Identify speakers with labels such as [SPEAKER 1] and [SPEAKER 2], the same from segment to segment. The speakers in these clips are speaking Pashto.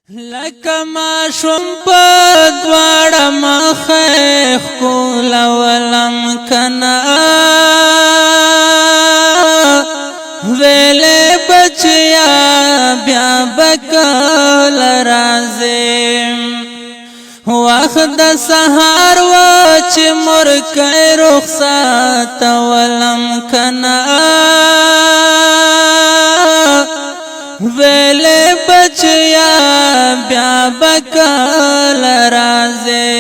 [SPEAKER 1] لکه ماشوم په دواړه مخه ښکلولم کنه ویلې بچیا بیا به کله راځې وخت د سهار و چې مورکۍ رخصتولم کنه ویلې بچیا بیا به کله راځې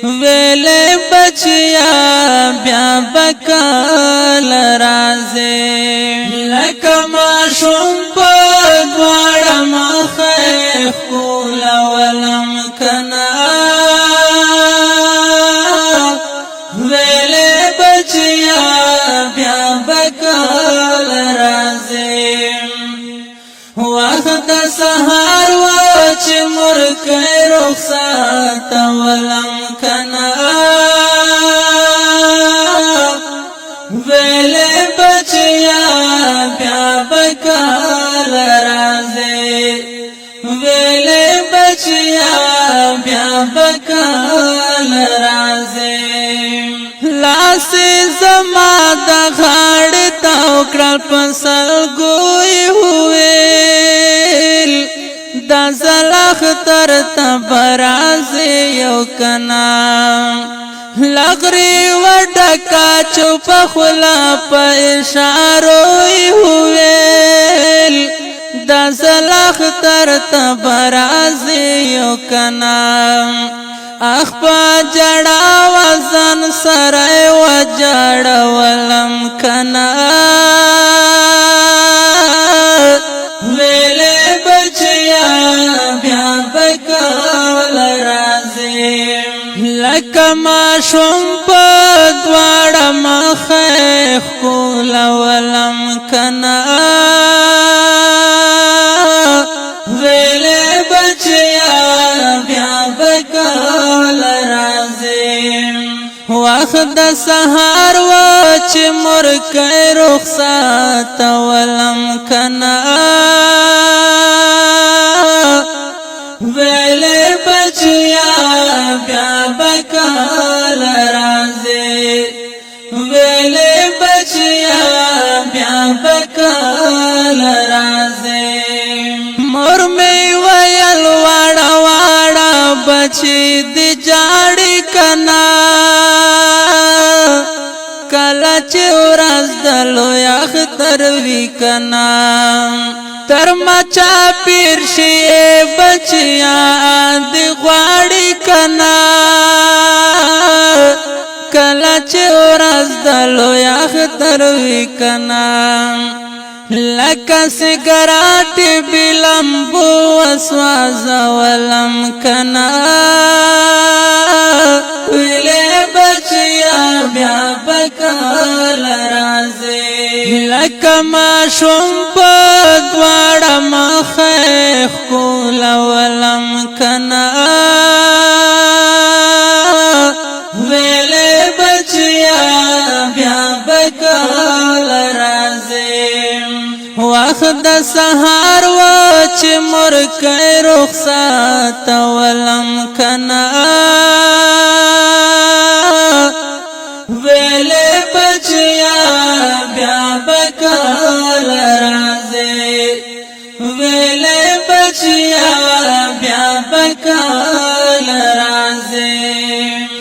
[SPEAKER 1] ویلې بچیا بیا به کله راځې لکه ماشوم په دواړه مخه ښکلولم کنه ویلې بچیا بیا به کله راځې وخت د سهار و چې مورکۍ رخصتولم کنه ویلې بچیا بیا به کله راځې ویلې بچیا بیا به کله راځې لاسې زما د غاړې تاو کړل په سلګیو وویل دا ځل اختر ته به راځې یو کنه لغرې وډکه چوپه خوله په اشارو یې وویل دا ځل اختر ته به راځې یو کنه اخ په جړا وزن سره وجړولم کنه ویلې بچیا بیا به کله راځې لکه ماشوم په دواړه مخه ښکلولم کنه ویلې بچیا بیا به کله راځې وخت د سهار و چې مورکۍ رخصتولم کنه ویلې بچیا بیا به کله راځې ویلې بچیا بیا به کله راځې مور مې ویل واړه واړه بچي دې جاړي کنه کله چې ورځ د لوی اختر وي کنه تر مچا پیر شي بچیا دې غواړي کنه کله چې ورځ د لوی اختر وي کنه لکه سګرټ بلمبو وسوځولم کنه ویلې بچیا بیا به کله راځې لکه ماشوم په دواړه مخه ښکلولم کنه ویلې بچیا بیا به کله راځې وخت د سهار و چې مورکۍ رخصتولم کنه ویلې بچیا بیا به کله راځې ویلې بچیا بیا به کله راځې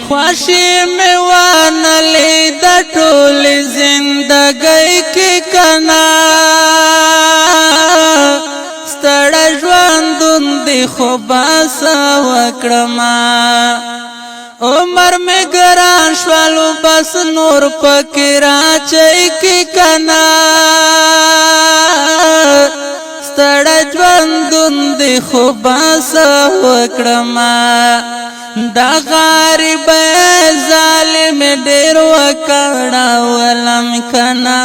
[SPEAKER 1] خوښي مې وانه لیده ټولې زندګۍ کې کنه ستړی ژوندون دې خو باسه وکړمه عمر مې ګران شولو بس نور پکې راچۍ کې کنه ستړی ژوندون دې خو باسه وکړمه دا غریب ظالم ډېر وکړولم کنه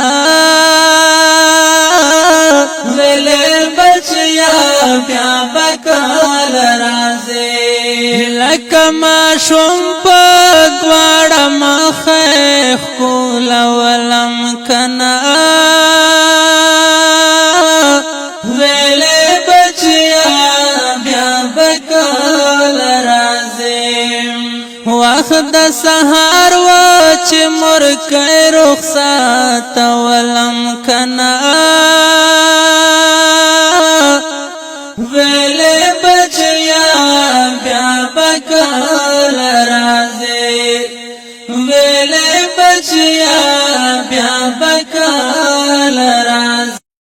[SPEAKER 1] ویلې بچیا بیا به کله راځې لکه ماشوم په دواړه مخه ښکلولم کنه ویلې بچیا بیا وخت د سهار و چې مرکې رخصت ولم کنا ویلې بچیا بیا بکل راځي ویلې بچیا بیا بکل